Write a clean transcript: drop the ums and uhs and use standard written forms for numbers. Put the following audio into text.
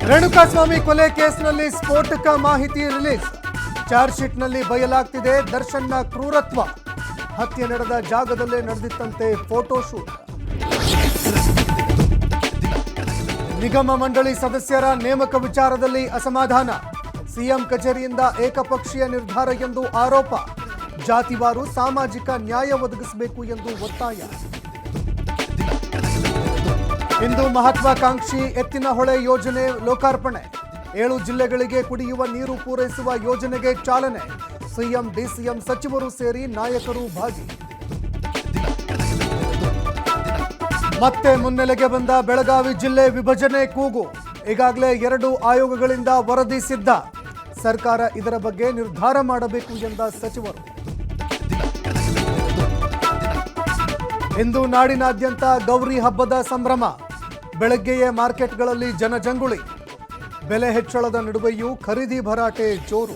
ರೇಣುಕಾಸ್ವಾಮಿ ಕೊಲೆ ಕೇಸ್ನಲ್ಲಿ ಸ್ಫೋಟಕ ಮಾಹಿತಿ ರಿಲೀಸ್. ಚಾರ್ಜ್ ಶೀಟ್ನಲ್ಲಿ ಬಯಲಾಗ್ತಿದೆ ದರ್ಶನ್ನ ಕ್ರೂರತ್ವ. ಹತ್ಯೆ ನಡೆದ ಜಾಗದಲ್ಲೇ ನಡೆದಿತ್ತಂತೆ ಫೋಟೋ ಶೂಟ್. ನಿಗಮ ಮಂಡಳಿ ಸದಸ್ಯರ ನೇಮಕ ವಿಚಾರದಲ್ಲಿ ಅಸಮಾಧಾನ. ಸಿಎಂ ಕಚೇರಿಯಿಂದ ಏಕಪಕ್ಷೀಯ ನಿರ್ಧಾರ ಎಂದು ಆರೋಪ. ಜಾತಿವಾರು ಸಾಮಾಜಿಕ ನ್ಯಾಯ ಒದಗಿಸಬೇಕು ಎಂದು ಒತ್ತಾಯ. ಇಂದು ಮಹತ್ವಾಕಾಂಕ್ಷಿ ಎತ್ತಿನಹೊಳೆ ಯೋಜನೆ ಲೋಕಾರ್ಪಣೆ. 7 ಜಿಲ್ಲೆಗಳಿಗೆ ಕುಡಿಯುವ ನೀರು ಪೂರೈಸುವ ಯೋಜನೆಗೆ ಚಾಲನೆ. ಸಿಎಂ ಡಿಸಿಎಂ ಸಚಿವರು ಸೇರಿ ನಾಯಕರು ಭಾಗಿ. ಮತ್ತೆ ಮುನ್ನೆಲೆಗೆ ಬಂದ ಬೆಳಗಾವಿ ಜಿಲ್ಲೆ ವಿಭಜನೆ ಕೂಗು. ಈಗಾಗಲೇ 2 ಆಯೋಗಗಳಿಂದ ವರದಿ ಸಿದ್ಧ. ಸರ್ಕಾರ ಇದರ ಬಗ್ಗೆ ನಿರ್ಧಾರ ಮಾಡಬೇಕು ಎಂದ ಸಚಿವರು. ಇಂದು ನಾಡಿನಾದ್ಯಂತ ಗೌರಿ ಹಬ್ಬದ ಸಂಭ್ರಮ. ಬೆಳಗ್ಗೆಯೇ ಮಾರ್ಕೆಟ್ಗಳಲ್ಲಿ ಜನಜಂಗುಳಿ. ಬೆಲೆ ಹೆಚ್ಚಳದ ನಡುವೆಯೂ ಖರೀದಿ ಭರಾಟೆ ಜೋರು.